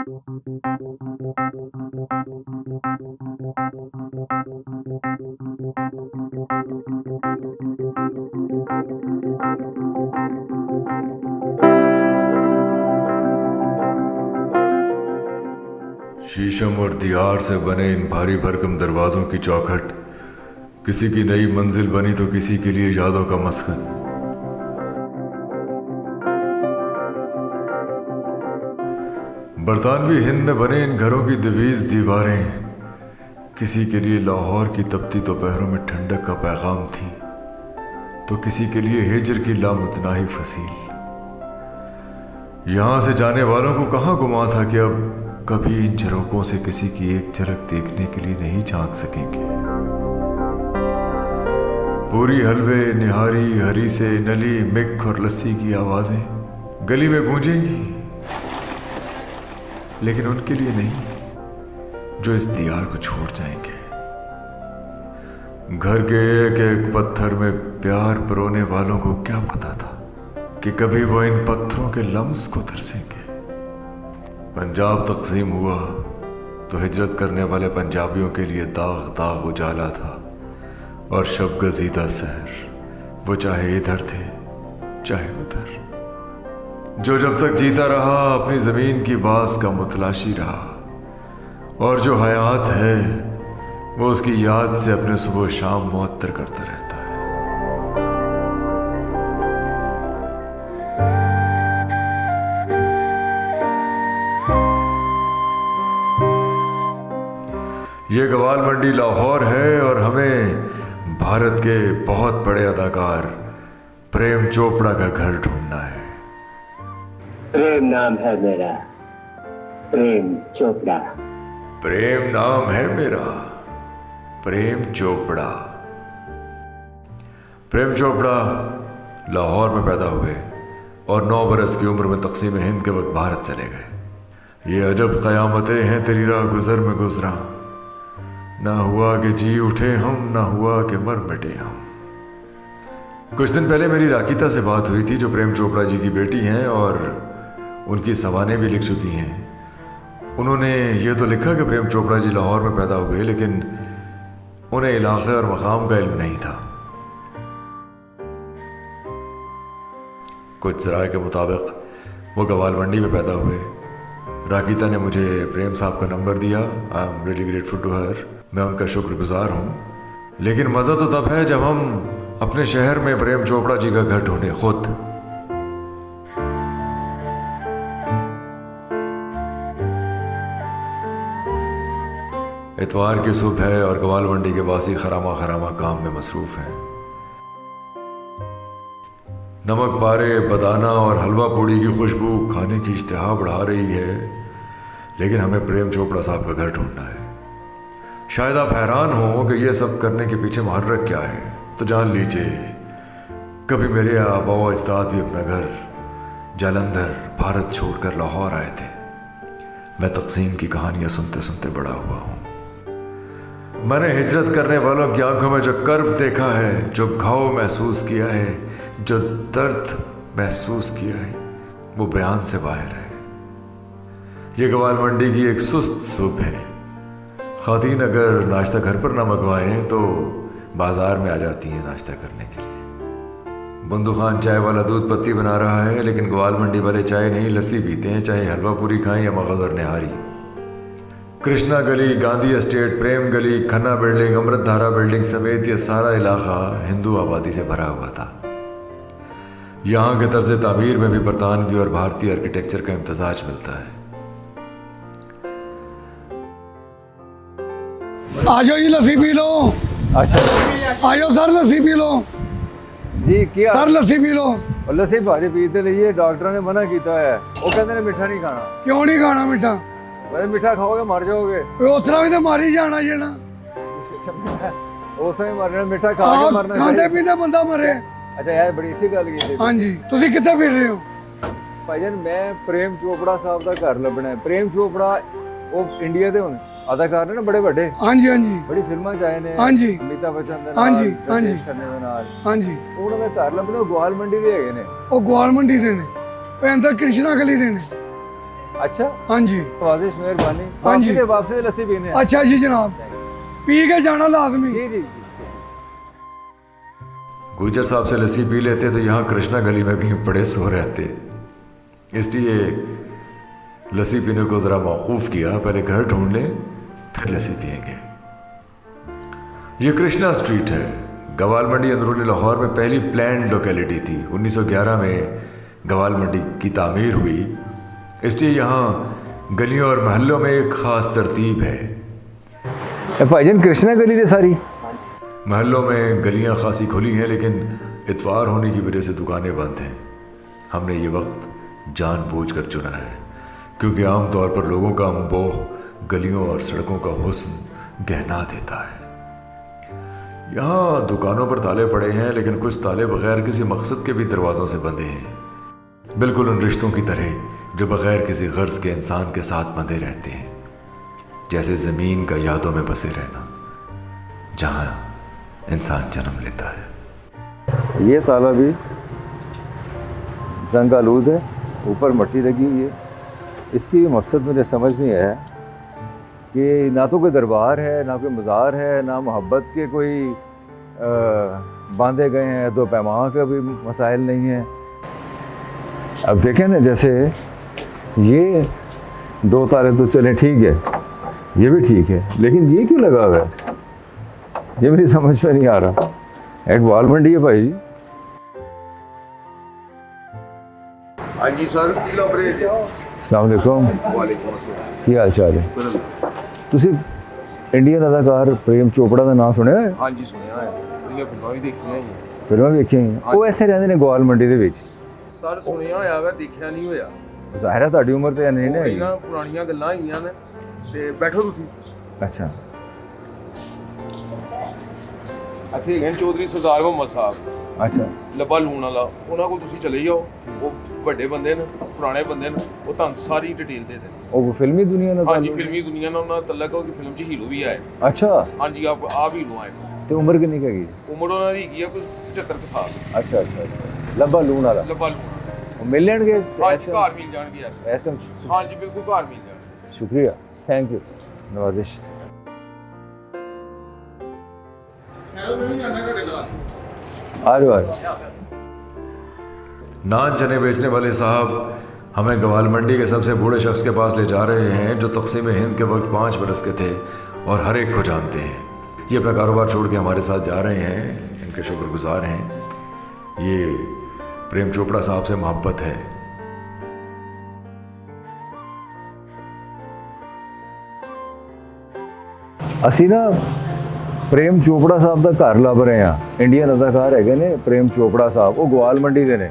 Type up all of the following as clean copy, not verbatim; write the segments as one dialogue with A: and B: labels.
A: शीशम और दीवार से बने इन भारी भरकम दरवाजों की चौखट किसी की नई मंजिल बनी तो किसी के लिए यादों का मस्कन। बरतानवी हिंद में बने इन घरों की दबीज दीवारें किसी के लिए लाहौर की तपती दोपहरों में ठंडक का पैगाम थी तो किसी के लिए हिजर की लामुतनाही फसील। यहां से जाने वालों को कहां गुमा था कि अब कभी इन झरोकों से किसी की एक झलक देखने के लिए नहीं झांक सकेंगे। पूरी हलवे निहारी हरी से नली मिक और लस्सी की आवाजें गली में गूंजेंगी, लेकिन उनके लिए नहीं जो इस दीवार को छोड़ जाएंगे। घर के एक एक पत्थर में प्यार परोने वालों को क्या पता था कि कभी वो इन पत्थरों के लम्स को तरसेंगे। पंजाब तकसीम हुआ तो हिजरत करने वाले पंजाबियों के लिए दाग दाग उजाला था और शब गजीदा शहर, वो चाहे इधर थे चाहे उधर, जो जब तक जीता रहा अपनी जमीन की बास का मुतलाशी रहा और जो हयात है वो उसकी याद से अपने सुबह शाम मुअत्तर करता रहता है। ये गवाल मंडी लाहौर है और हमें भारत के बहुत बड़े अदाकार प्रेम चोपड़ा का घर ढूंढना है।
B: प्रेम नाम है मेरा, प्रेम चोपड़ा।
A: प्रेम नाम है मेरा, प्रेम चोपड़ा। प्रेम चोपड़ा लाहौर में पैदा हुए और 9 बरस की उम्र में तकसीम हिंद के वक्त भारत चले गए। ये अजब क़यामतें हैं तेरी राह गुजर में गुजरा, ना हुआ कि जी उठे हम, ना हुआ कि मर मिटे हम। कुछ दिन पहले मेरी राकिता से बात हुई थी जो प्रेम चोपड़ा जी की बेटी हैं और उनकी सवानें भी लिख चुकी हैं। उन्होंने ये तो लिखा कि प्रेम चोपड़ा जी लाहौर में पैदा हुए, लेकिन उन्हें इलाके और मकाम का इल्म नहीं था। कुछ ज़राए के मुताबिक वो गवाल मंडी में पैदा हुए। राकिता ने मुझे प्रेम साहब का नंबर दिया। I am really grateful to her, मैं उनका शुक्रगुजार हूँ। लेकिन मज़ा तो तब है जब हम अपने शहर में प्रेम चोपड़ा जी का घर ढूंढे खुद। इतवार की सुबह है और गवाल मंडी के वासी खरामा खरामा काम में मसरूफ हैं। नमक पारे, बदाना और हलवा पूड़ी की खुशबू खाने की इश्तिहा बढ़ा रही है, लेकिन हमें प्रेम चोपड़ा साहब का घर ढूंढना है। शायद आप हैरान हो कि ये सब करने के पीछे मुहर्रक क्या है, तो जान लीजिए कभी मेरे आबा व अजदाद भी अपना घर जालंधर भारत छोड़कर लाहौर आए थे। मैं तकसीम की कहानियां सुनते सुनते बड़ा हुआ हूँ। मैंने हिजरत करने वालों की आंखों में जो कर्ब देखा है, जो घाव महसूस किया है, जो दर्द महसूस किया है, वो बयान से बाहर है। ये गवाल मंडी की एक सुस्त सुबह है। ख़ातीन अगर नाश्ता घर पर ना मंगवाएं तो बाज़ार में आ जाती हैं नाश्ता करने के लिए। बंदू खान चाय वाला दूध पत्ती बना रहा है, लेकिन गवाल मंडी वाले चाय नहीं लस्सी पीते हैं, चाहे हलवा पूरी खाएं या मगज़ और निहारी। कृष्णा गली, गांधी एस्टेट, प्रेम गली, खन्ना बिल्डिंग, अमृतधारा बिल्डिंग समेत ये सारा इलाका हिंदू आबादी से भरा हुआ था। यहाँ के तर्ज तामीर में भी बरतानवी और भारतीय आर्किटेक्चर का इम्तजाज मिलता है।
C: आजो जी लस्सी पी लो।
D: अच्छा
C: आजो सर लस्सी पी लो
D: जी। क्या
C: सर लस्सी पी लो।
D: लस्सी भाजी पीते लिए डॉक्टर ने मना किया है, वो कहते ने मीठा नहीं खाना।
C: क्यों नहीं खाना मीठा?
D: अरे मीठा खाओगे मर जाओगे।
C: उस तरह भी तो मारी जाना ये ना,
D: उस समय मरना, मीठा खा के मरना।
C: खाते पीते बंदा मरे।
D: अच्छा यार बड़ी अच्छी गल की।
C: हाँ जी, तुसी कितने फिर रहे हो?
D: भाईजान मैं प्रेम चोपड़ा साहब का घर लभना है। प्रेम चोपड़ा वो इंडिया के हुन अदाकार ने ना बड़े बड़े।
C: हाँ जी हाँ जी,
D: बड़ी फिल्मां चाहे ने।
C: हाँ जी,
D: अमिताभ बच्चन दे
C: हाँ जी, हाँ जी, हाँ जी।
D: उन्होंने घर लभना ग्वाल मंडी दे हैगे ने।
C: वो ग्वाल मंडी दे ने, अंदर कृष्णा गली दे ने।
D: अच्छा
C: हाँ जी
D: नवाजिश मेहरबानी।
C: हाँ जी।
D: वापसी से लस्सी पीने हैं।
C: अच्छा जी जनाब, पी के जाना लाजमी।
D: जी जी।
A: गुजर साहब से लस्सी पी लेते तो यहाँ कृष्णा गली में कहीं पड़े सो रहते, इसलिए लस्सी पीने को ज़रा मौकूफ़ किया, पहले घर ढूंढ लें फिर लस्सी पियेंगे। ये कृष्णा स्ट्रीट है, गवाल मंडी अंदरूनी लाहौर में पहली प्लान्ड लोकेलिटी थी। 1911 में गवाल मंडी की तामीर हुई, इसलिए यहाँ गलियों और महल्लों में एक ख़ास तरतीब है।
D: भाईजान कृष्णा गली ने सारी
A: महल्लों में गलियां खासी खुली हैं, लेकिन इतवार होने की वजह से दुकानें बंद हैं। हमने ये वक्त जानबूझकर चुना है, क्योंकि आमतौर पर लोगों का अम्बोह गलियों और सड़कों का हुस्न गहना देता है। यहाँ दुकानों पर ताले पड़े हैं, लेकिन कुछ ताले बगैर किसी मकसद के भी दरवाज़ों से बंधे हैं, बिल्कुल उन रिश्तों की तरह जो बगैर किसी गर्ज के इंसान के साथ बंधे रहते हैं, जैसे ज़मीन का यादों में बसे रहना जहाँ इंसान जन्म लेता है।
D: ये ताला भी जंग आलूद है, ऊपर मट्टी लगी हुई है। इसकी मकसद मुझे समझ नहीं आया कि ना तो कोई दरबार है, ना कोई मज़ार है, ना मोहब्बत के कोई बांधे गए हैं, दो पैमाह का भी मसाइल नहीं है। अब देखें ना, जैसे ये दो तारे तो चले ठीक है, ये भी ठीक है, लेकिन ये क्यों लगा हुआ है, ये मेरी समझ में नहीं आ रहा। एक वाल मंडी है भाई जी।
E: हाँ जी सर,
D: अस्सलाम वालेकुम।
E: वालेकुम अस्सलाम।
D: ਕੀ ਹਾਲ ਚਾਲ ਹੈ? ਤੁਸੀਂ ਇੰਡੀਅਨ ਅਦਾਕਾਰ ਪ੍ਰੇਮ ਚੋਪੜਾ ਦਾ ਨਾਮ ਸੁਣਿਆ ਹੈ?
E: हाँ जी सुनिया है, ਉਹਦੀਆਂ ਫਿਲਮਾਂ ਵੀ ਦੇਖੀਆਂ ਜੀ।
D: ਫਿਲਮਾਂ ਵੇਖੀਆਂ ਹੋਈਆਂ। ਉਹ ਇੱਥੇ ਰਹਿੰਦੇ ਨੇ ਗੋਆਲ ਮੰਡੀ ਦੇ ਵਿੱਚ।
E: ਸਰ ਸੁਣਿਆ ਹੋਇਆ ਵਾ, ਦੇਖਿਆ ਨਹੀਂ ਹੋਇਆ।
D: ਜ਼ਾਹਿਰ ਹੈ ਤੁਹਾਡੀ ਉਮਰ ਤੇ ਨਹੀਂ ਨਾ ਹੈਗੀ।
E: ਇਹਨਾਂ ਪੁਰਾਣੀਆਂ ਗੱਲਾਂ ਆਈਆਂ ਨੇ ਤੇ ਬੈਠੋ ਤੁਸੀਂ।
D: ਅੱਛਾ
E: ਇੱਥੇ ਹੈਗੇ ਨੇ ਚੌਧਰੀ ਸਰਦਾਰ ਮੁਹੰਮਦ ਸਾਹਿਬ,
D: ਅੱਛਾ
E: ਲੱਭਾ ਲੂਣ ਵਾਲਾ, ਉਹਨਾਂ ਕੋਲ ਤੁਸੀਂ ਚਲੇ ਜਾਓ। ਉਹ ਵੱਡੇ ਬੰਦੇ ਨੇ, ਪੁਰਾਣੇ ਬੰਦੇ ਨੇ, ਉਹ ਤੁਹਾਨੂੰ ਸਾਰੀ ਡਿਟੇਲ ਦੇ ਦੇਣ।
D: ਉਹ ਫਿਲਮੀ ਦੁਨੀਆ ਨਾਲ
E: ਹਾਂਜੀ,
D: ਤਾਲੁਕ?
E: ਫਿਲਮੀ ਦੁਨੀਆ ਨਾਲ ਉਹਨਾਂ ਦਾ ਤਲਕ ਹੋ ਕਿ ਫਿਲਮ 'ਚ ਹੀਰੋ ਵੀ ਆਏ।
D: ਅੱਛਾ,
E: ਹਾਂਜੀ, ਆਪ ਹੀਰੋ ਆਏ।
D: ਤੇ ਉਮਰ ਕਿੰਨੀ ਕੁ ਹੈਗੀ?
E: ਉਮਰ ਉਹਨਾਂ ਦੀ ਹੈਗੀ ਆ ਕੋਈ 75 ਕੁ ਸਾਲ।
D: ਅੱਛਾ ਅੱਛਾ ਅੱਛਾ। ਲੱਭਾ ਲੂਣ ਵਾਲਾ
E: ਲੱਭਾ ਲੂਣ।
D: ਉਹ ਮਿਲ ਲੈਣਗੇ
E: ਹਾਂਜੀ, ਘਰ ਮਿਲ ਜਾਣਗੇ
D: ਇਸ ਟਾਈਮ?
E: ਹਾਂਜੀ, ਬਿਲਕੁਲ ਘਰ ਮਿਲ ਜਾਣਗੇ।
D: ਸ਼ੁਕਰੀਆ, ਥੈਂਕ ਯੂ ਨਵਾਜ਼ਿਸ਼। आ रहे हो।
A: नान चने बेचने वाले साहब हमें गवाल मंडी के सबसे बूढ़े शख्स के पास ले जा रहे हैं, जो तकसीम हिंद के वक्त 5 बरस के थे और हर एक को जानते हैं। ये अपना कारोबार छोड़ के हमारे साथ जा रहे हैं, इनके शुक्रगुजार हैं। ये प्रेम चोपड़ा साहब से मोहब्बत है।
D: ਅਸੀਂ ਨਾ ਪ੍ਰੇਮ ਚੋਪੜਾ ਸਾਹਿਬ ਦਾ ਘਰ ਲੱਭ ਰਹੇ ਹਾਂ। ਇੰਡੀਅਨ ਅਦਾਕਾਰ ਹੈਗੇ ਨੇ ਪ੍ਰੇਮ ਚੋਪੜਾ ਸਾਹਿਬ, ਉਹ ਗਵਾਲ ਮੰਡੀ ਦੇ ਨੇ।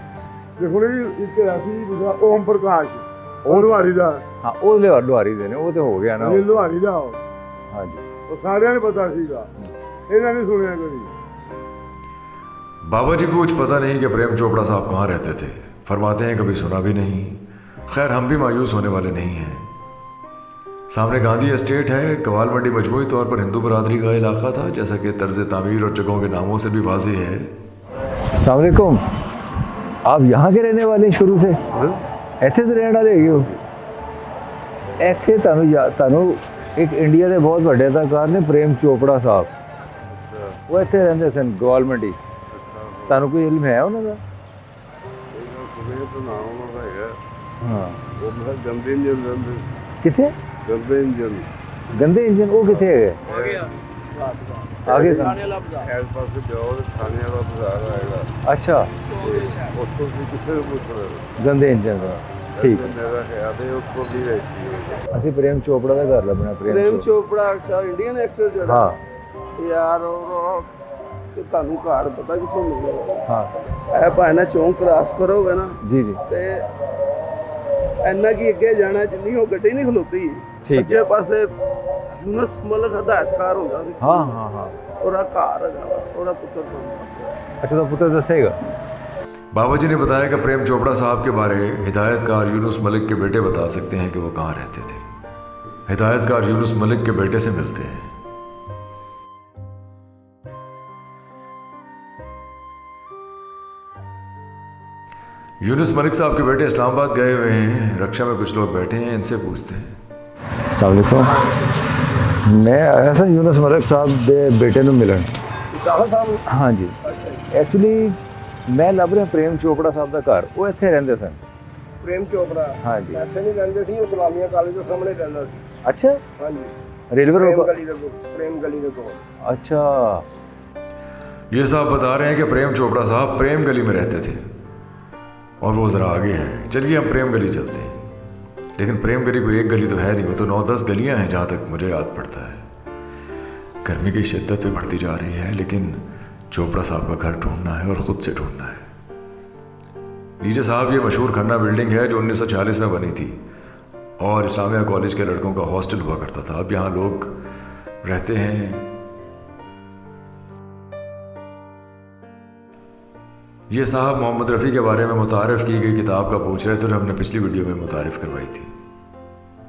F: ਦੇਖੋ ਜੀ, ਇੱਕ ਅਸੀਂ ਦੂਸਰਾ ਓਮ ਪ੍ਰਕਾਸ਼, ਉਹ ਲੁਹਾਰੀ ਦਾ।
D: ਹਾਂ, ਉਹ ਲੁਹਾਰੀ ਦੇ ਨੇ, ਉਹ ਤੇ ਹੋ ਗਿਆ ਨਾ।
F: ਇਹ ਲੁਹਾਰੀ ਦਾ ਉਹ।
D: ਹਾਂਜੀ,
F: ਉਹ ਸਾਰਿਆਂ ਨੂੰ ਪਤਾ ਸੀਗਾ, ਇਹਨਾਂ ਨੇ ਸੁਣਿਆ ਕੋਈ।
A: बाबा जी को कुछ पता नहीं कि प्रेम चोपड़ा साहब कहाँ रहते थे, फरमाते हैं कभी सुना भी नहीं। खैर, हम भी मायूस होने वाले नहीं हैं। सामने गांधी एस्टेट है। गवाल मंडी मजमूई तौर पर हिंदू बरादरी का इलाका था, जैसा कि तर्ज तामीर और जगहों के नामों से भी वाज़ेह है।
D: अस्सलाम वालेकुम। आप यहाँ के रहने वाले हैं शुरू से? ਇੱਥੇ ਦੇ ਰਹਿਣ ਵਾਲੇ ਹੈਗੇ ਹੋ? ਇੱਥੇ ਤੁਹਾਨੂੰ ਇੱਕ ਇੰਡੀਆ ਦੇ ਬਹੁਤ ਵੱਡੇ ਅਦਾਕਾਰ ਨੇ ਪ੍ਰੇਮ ਚੋਪੜਾ ਸਾਹਿਬ, ਉਹ ਇੱਥੇ ਰਹਿੰਦੇ ਸਨ ਗਵਾਲ ਮੰਡੀ। ਤੁਹਾਨੂੰ ਕੋਈ ਇਲਮ ਹੈ ਉਹਨਾਂ ਦਾ? ਹਾਂ,
F: ਉਹ ਮੈਂ ਗੰਦੇ ਇੰਜਨ ਰਹਿੰਦੇ ਸੀ।
D: ਕਿੱਥੇ?
F: ਗੰਦੇ ਇੰਜਨ।
D: ਗੰਦੇ ਇੰਜਨ ਉਹ ਕਿੱਥੇ ਹੈਗੇ? ਆਗੇ
F: ਥਾਣੇ ਵਾਲਾ ਬਾਜ਼ਾਰ। ਇਸ ਪਾਸੇ ਜਾਓ ਤੇ ਥਾਣੇ ਵਾਲਾ ਬਾਜ਼ਾਰ ਆਏਗਾ।
D: ਅੱਛਾ,
F: ਉੱਥੋਂ ਵੀ ਕਿਸੇ ਨੂੰ ਪੁੱਛ ਲਓ।
D: ਗੰਦੇ ਇੰਜਨ ਦਾ। ਠੀਕ ਹੈ,
F: ਮੇਰਾ ਖਿਆਲ ਹੈ ਉੱਥੋਂ ਵੀ ਰਹਿਤੀ।
D: ਅਸੀਂ ਪ੍ਰੇਮ ਚੋਪੜਾ ਦਾ ਘਰ ਲੱਭਣਾ।
G: ਪ੍ਰੇਮ ਚੋਪੜਾ ਅੱਛਾ, ਇੰਡੀਅਨ ਐਕਟਰ ਜਿਹੜਾ।
D: ਹਾਂ
G: ਯਾਰ ਉਹ ਤੇ ਤੁਹਾਨੂੰ ਘਰ ਪਤਾ ਕਿੱਥੋਂ ਮਿਲੇਗਾ?
D: ਹਾਂ
G: ਇਹ ਭਾਣਾ ਚੌਂਕ ਕ੍ਰਾਸ ਕਰੋਗੇ ਨਾ
D: ਜੀ ਜੀ,
G: ਤੇ ਇੰਨਾ ਕੀ ਅੱਗੇ ਜਾਣਾ, ਜਿੰਨੀ ਉਹ ਗੱਡੀ ਨਹੀਂ ਖਲੋਤੀ, ਸੱਜੇ ਪਾਸੇ ਯੂਨਸ ਮਲਕ ਹਦਾਇਤਕਾਰ ਹੁੰਦਾ ਸੀ।
D: ਹਾਂ ਹਾਂ ਹਾਂ।
G: ਉਹਦਾ ਘਰ ਹੈਗਾ ਵਾ, ਉਹਦਾ ਪੁੱਤਰ ਬਣਦਾ।
D: ਅੱਛਾ, ਤਾਂ ਪੁੱਤਰ ਦੱਸੇਗਾ।
A: बाबा जी ने बताया कि प्रेम चोपड़ा साहब के बारे हिदायतकार यूनुस मलिक के बेटे बता सकते हैं कि वो कहाँ रहते थे। हिदायतकार यूनुस मलिक के बेटे से मिलते हैं। यूनुस मलिक साहब के बेटे इस्लामाबाद गए हुए हैं, रक्षा में कुछ लोग बैठे हैं, इनसे पूछते हैं।
D: अस्सलाम वालेकुम। मैं आया था यूनुस मलिक साहब के बेटे ਨੂੰ ਮਿਲਣ। हाँ जी, एक्चुअली मैं ਲੱਭ ਰਿਹਾ ਪ੍ਰੇਮ ਚੋਪੜਾ ਸਾਹਿਬ ਦਾ ਘਰ। ਉਹ ਇੱਥੇ ਰਹਿੰਦੇ ਸਨ।
G: ਪ੍ਰੇਮ ਚੋਪੜਾ
D: ਹਾਂਜੀ।
G: ਇੱਥੇ ਨਹੀਂ ਰਹਿੰਦੇ ਸੀ, ਉਹ ਇਸਲਾਮੀਆ ਕਾਲਜ ਦੇ ਸਾਹਮਣੇ ਰਹਿੰਦਾ ਸੀ।
D: अच्छा,
G: ਹਾਂਜੀ,
D: रेलवे
G: ਪ੍ਰੇਮ
D: रोड।
G: ਗਲੀ ਦੇ ਕੋਲ, ਪ੍ਰੇਮ ਗਲੀ ਦੇ ਕੋਲ।
D: अच्छा,
A: ये साहब बता रहे हैं कि प्रेम चोपड़ा साहब प्रेम गली में रहते थे और वो ज़रा आगे है। चलिए हम प्रेम गली चलते हैं। लेकिन प्रेम गली कोई एक गली तो है नहीं, वो तो 9-10 गलियां हैं जहाँ तक मुझे याद पड़ता है। गर्मी की शिद्दत भी बढ़ती जा रही है, लेकिन चोपड़ा साहब का घर ढूंढना है और ख़ुद से ढूंढना है। लीजिए साहब, ये मशहूर खन्ना बिल्डिंग है जो 1946 में बनी थी और इस्लामिया कॉलेज के लड़कों का हॉस्टल हुआ करता था। अब यहाँ लोग रहते हैं। ये साहब मोहम्मद रफ़ी के बारे में मुतारिफ़ की गई किताब का पूछ रहे थे और हमने पिछली वीडियो में मुतारिफ़ करवाई थी।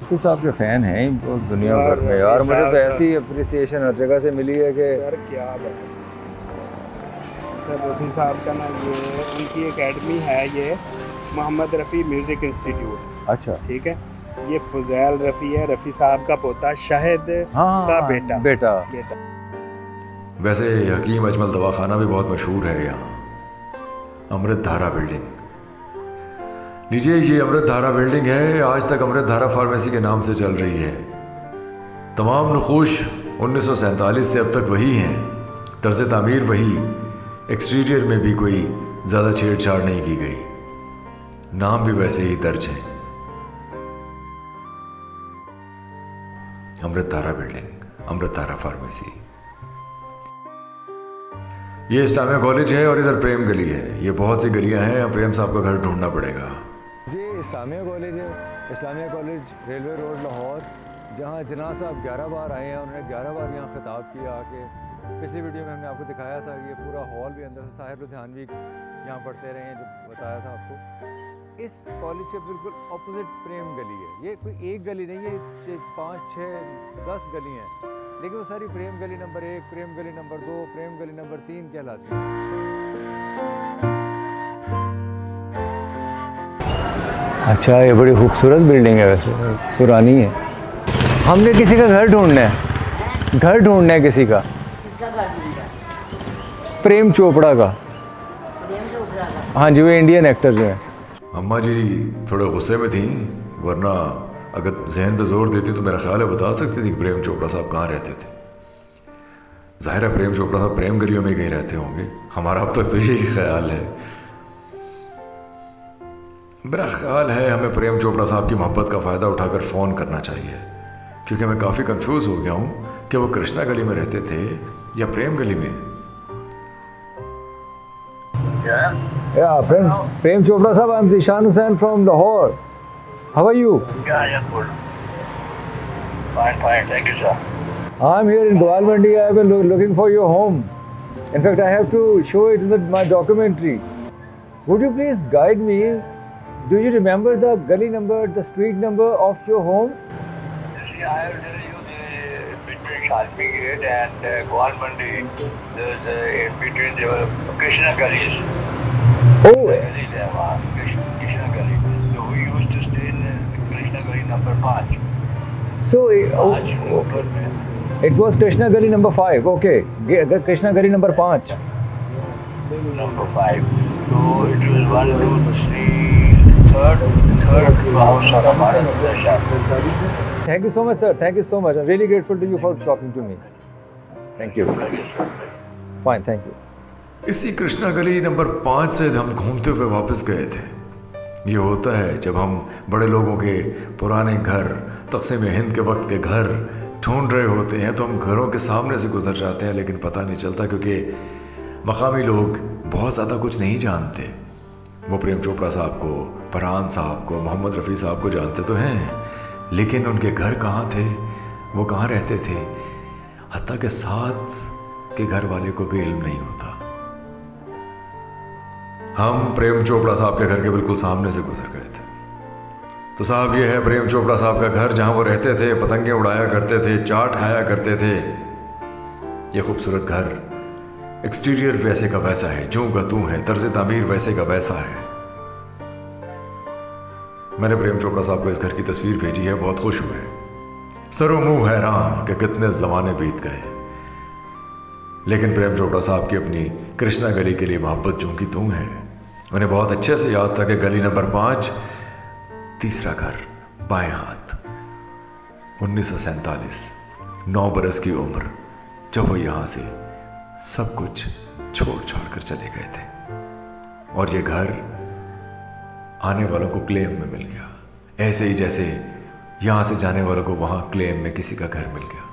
D: रफ़ी साहब के फ़ैन हैं बहुत दुनिया भर में यार। मुझे तो ऐसी अप्रिसिएशन हर जगह से मिली है कि
H: सर क्या बात है सर। रफ़ी साहब का ना ये उनकी एकेडमी है, ये मोहम्मद रफ़ी म्यूज़िक इंस्टीट्यूट।
D: अच्छा,
H: ठीक है, ये फुज़ैल रफ़ी है, रफ़ी साहब का पोता, शाहिद का बेटा।
A: वैसे हकीम अजमल दवाखाना भी बहुत मशहूर है यहाँ, अमृत धारा बिल्डिंग। लीजिए, ये अमृत धारा बिल्डिंग है, आज तक अमृत धारा फार्मेसी के नाम से चल रही है। तमाम नखूश 1947 से अब तक वही हैं, तर्ज तामीर वही, एक्सटीरियर में भी कोई ज़्यादा छेड़छाड़ नहीं की गई, नाम भी वैसे ही दर्ज है, अमृत धारा बिल्डिंग, अमृत धारा फार्मेसी। ये इस्लामिया कॉलेज है और इधर प्रेम गली है। ये बहुत सी गलियां हैं, यहाँ प्रेम साहब का घर ढूंढना पड़ेगा।
D: ये इस्लामिया कॉलेज है, Islamia college railway road Lahore, जहाँ जना साहब 11 बार आए हैं। उन्होंने 11 बार यहाँ खिताब किया आके। पिछली वीडियो में हमने आपको दिखाया था कि ये पूरा हॉल भी अंदर से साहिब लुधियानवी यहाँ पढ़ते रहे हैं, जब बताया था आपको। इस कॉलेज के बिल्कुल ऑपोजिट प्रेम गली है। ये कोई एक गली नहीं है, 5, 6, 10 गली हैं, लेकिन वो सारी प्रेम गली नंबर 1, प्रेम गली नंबर 2, प्रेम गली नंबर 3 कहलाती है। अच्छा, ये बड़ी खूबसूरत बिल्डिंग है, वैसे पुरानी है। हमने किसी का घर ढूंढना है, घर ढूंढना है किसी का, प्रेम चोपड़ा का। हाँ जी, वो इंडियन एक्टर जो है।
A: अम्मा जी थोड़े गुस्से में थी, वरना अगर जहन पे जोर देती तो मेरा ख्याल है बता सकती थी कि प्रेम चोपड़ा साहब कहाँ रहते थे। जाहिर है प्रेम चोपड़ा साहब प्रेम गलियों में कहीं रहते होंगे, हमारा अब तक तो यही ख्याल है। मेरा ख्याल है हमें प्रेम चोपड़ा साहब की मोहब्बत का फ़ायदा उठाकर फ़ोन करना चाहिए, क्योंकि मैं काफ़ी कंफ्यूज हो गया हूँ कि वो कृष्णा गली में रहते थे या प्रेम गली में।
D: Yeah, Prem Chopra sahab, I'm Zishan Hussain from Lahore. How are you?
B: Yeah, good. Fine, thank you, sir.
D: I'm here in Gwalmandi. I've been looking for your home. In fact, I have to show it in my documentary. Would you please guide me? Do you remember the gully number, the street number of your home?
B: See, I will tell you between Shalmi Gate and Gwalmandi, there's in between the Krishna Gullies.
D: Oh,
B: Gullies are Krishna Gully. So we used to stay in Krishna Gully number 5.
D: so
B: ऊपर में
D: it was Krishna Gully number 5. Okay, Krishna Gully number 5.
B: number 5. So it was 1, 2, 3, third house or a
D: Thank you so much, sir. Thank you so much. I'm really grateful to you for talking to me. Thank you. Fine, thank you.
A: इसी कृष्णा गली number 5 से हम घूमते हुए वापस गए थे। ये होता है जब हम बड़े लोगों के पुराने घर, तक़सीम हिंद के वक्त के घर ढूंढ रहे होते हैं, तो हम घरों के सामने से गुजर जाते हैं, लेकिन पता नहीं चलता, क्योंकि मकामी लोग बहुत ज़्यादा कुछ नहीं जानते। वो प्रेम चोपड़ा साहब को, फरहान साहब को, मोहम्मद रफ़ी साहब को जानते तो हैं, लेकिन उनके घर कहाँ थे, वो कहाँ रहते थे, हत्ता के साथ के घर वाले को भी इल्म नहीं होता। हम प्रेम चोपड़ा साहब के घर के बिल्कुल सामने से गुजर गए थे। तो साहब ये है प्रेम चोपड़ा साहब का घर, जहाँ वो रहते थे, पतंगे उड़ाया करते थे, चाट खाया करते थे। ये खूबसूरत घर, एक्सटीरियर वैसे का वैसा है, जूं का तूं है, तर्ज तामीर वैसे का वैसा है। मैंने प्रेम चोपड़ा साहब को इस घर की तस्वीर भेजी है, बहुत खुश हुए। सरो मुंह हैरान कि कितने ज़माने बीत गए, लेकिन प्रेम चोपड़ा साहब की अपनी कृष्णा गली के लिए मोहब्बत जो की तू है। उन्हें बहुत अच्छे से याद था कि गली नंबर 5, तीसरा घर, बाएं हाथ। 1947, 9 बरस की उम्र, जब वो यहाँ से सब कुछ छोड़ छाड़ कर चले गए थे, और ये घर आने वालों को क्लेम में मिल गया, ऐसे ही जैसे यहाँ से जाने वालों को वहाँ क्लेम में किसी का घर मिल गया।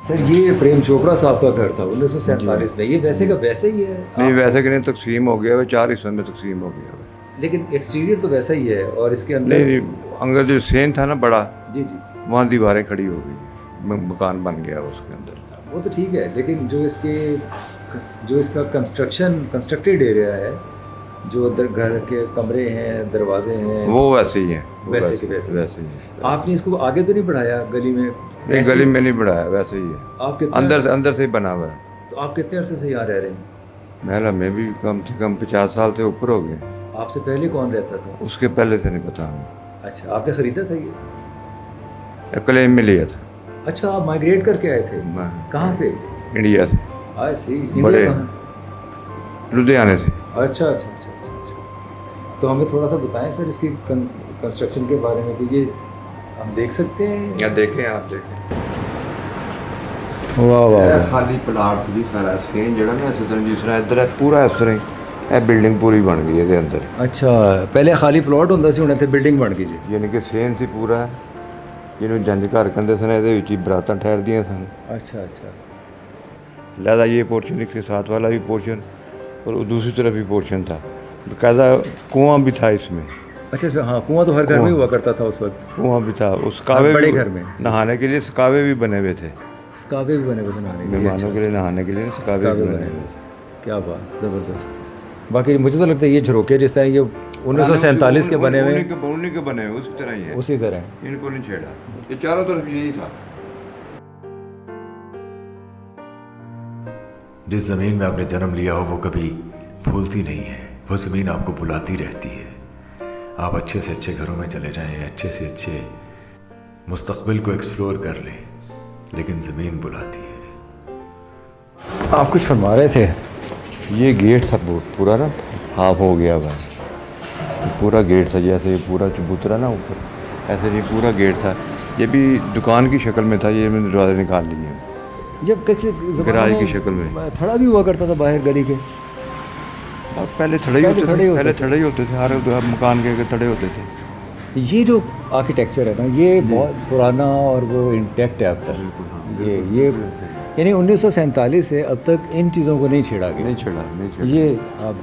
D: सर ये प्रेम चोपड़ा साहब का घर था 1947 में, ये वैसे का वैसे ही है?
F: नहीं वैसे कि नहीं, तकसीम हो गया है, 4 हिस्सों में तकसीम हो गया है।
D: लेकिन एक्सटीरियर तो वैसा ही है, और इसके अंदर
F: नहीं अंदर जो सेन था ना बड़ा,
D: जी जी
F: वहाँ दीवारें खड़ी हो गई, मकान बन गया उसके अंदर।
D: वो तो ठीक है, लेकिन जो इसका कंस्ट्रक्टेड एरिया है, जो अंदर घर के कमरे हैं, दरवाजे हैं,
F: वो वैसे ही है,
D: वैसे के वैसे
F: ही है।
D: आपने इसको आगे तो नहीं बढ़ाया गली में?
F: नहीं गली में नहीं बढ़ाया, वैसे ही है।
D: आप कितने
F: अंदर से ही बना हुआ है।
D: तो आप कितने अरसे से यहाँ रह रहे हैं?
F: महला में भी कम से कम 50 साल से ऊपर हो गए।
D: आपसे पहले कौन रहता था?
F: उसके पहले से नहीं पता हमें।
D: अच्छा, आपने ख़रीदा था ये?
F: क्लेम में लिया था।
D: अच्छा, आप माइग्रेट करके आए थे? कहाँ से?
F: इंडिया से।
D: आई सी।
F: बड़े
D: कहाँ से?
F: लुधियाने से।
D: अच्छा अच्छा अच्छा अच्छा अच्छा। तो हमें थोड़ा सा बताएं सर इसकी कंस्ट्रक्शन के बारे में, कि ये हम देख सकते हैं?
F: या देखें, आप देखें।
D: वाह वाह,
F: खाली प्लाट सी सारा सेन जड़ा ना, इस तरह जिस तरह इधर पूरा इस तरह ਇਹ ਬਿਲਡਿੰਗ ਪੂਰੀ ਬਣ ਗਈ ਇਹਦੇ ਅੰਦਰ।
D: ਅੱਛਾ, ਪਹਿਲੇ ਖਾਲੀ ਪਲਾਟ ਹੁੰਦਾ ਸੀ, ਹੁਣ ਇੱਥੇ ਬਿਲਡਿੰਗ ਬਣ ਗਈ ਜੀ।
F: ਯਾਨੀ ਕਿ ਸੇਨ ਸੀ ਪੂਰਾ, ਜਿਹਨੂੰ ਜੰਜ ਘਰ ਕਹਿੰਦੇ ਸਨ, ਇਹਦੇ ਵਿੱਚ ਹੀ ਬਰਾਤਾਂ ਠਹਿਰਦੀਆਂ ਸਨ।
D: अच्छा अच्छा।
F: लिहाजा ये पोर्शन इसके साथ वाला भी पोर्शन और दूसरी तरफ भी पोर्शन था, बाकायदा कुआं भी था इसमें।
D: अच्छा, इसमें हाँ, कुआं तो हर घर में हुआ करता था उस वक्त।
F: कुआं भी था, उस कावे
D: बड़े
F: भी-
D: घर में
F: नहाने के लिए सकावे भी बने हुए थे,
D: स्कावे भी बने हुए थे नहाने के लिए।
F: मेहमानों के लिए नहाने के लिए सकावे भी
D: स्कावे
F: बने
D: बने
F: हुए
D: हुए थे। क्या बात, ज़बरदस्त। बाकी मुझे तो लगता है ये झरोके जिस तरह ये 1947 के बने हुए,
F: उन्हीं के बने हुए उसी तरह ही है,
D: उसी तरह।
F: इनको नहीं छेड़ा, ये चारों तरफ यही था।
A: जिस ज़मीन में आपने जन्म लिया हो वो कभी भूलती नहीं है, वो ज़मीन आपको बुलाती रहती है। आप अच्छे से अच्छे घरों में चले जाएं, अच्छे से अच्छे मुस्तक़बिल को एक्सप्लोर कर लें, लेकिन ज़मीन बुलाती है।
D: आप कुछ फरमा रहे थे?
F: ये गेट था पूरा ना, हाफ हो गया हुआ, पूरा गेट था, जैसे पूरा चबूतरा ना ऊपर, ऐसे ये पूरा गेट था। ये भी दुकान की शक्ल में था, ये मैंने दरवाजे निकाल लिए हैं।
D: जब कैसे
F: गैराज की शक्ल में
D: थड़ा भी हुआ करता था बाहर गली के?
F: और पहले थड़े ही होते थे, पहले थड़े ही होते थे, हर मकान के थड़े होते थे।
D: ये जो आर्किटेक्चर है ना, ये बहुत पुराना और वो इंटैक्ट है अब तक। ये यानी 1947 से अब तक इन चीज़ों को नहीं छेड़ा गया।
F: नहीं छेड़ा।
D: ये आप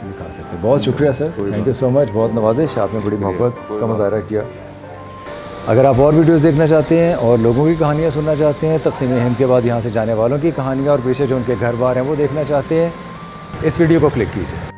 D: दिखा सकते हैं। बहुत शुक्रिया sir, thank you so much, बहुत नवाजिश, आपने बड़ी मोहब्बत का मुजाहरा किया। अगर आप और वीडियोस देखना चाहते हैं और लोगों की कहानियाँ सुनना चाहते हैं, तक़सीम हिंद के बाद यहाँ से जाने वालों की कहानियाँ और पेशे जो उनके घर बार हैं वो देखना चाहते हैं, इस वीडियो को क्लिक कीजिए।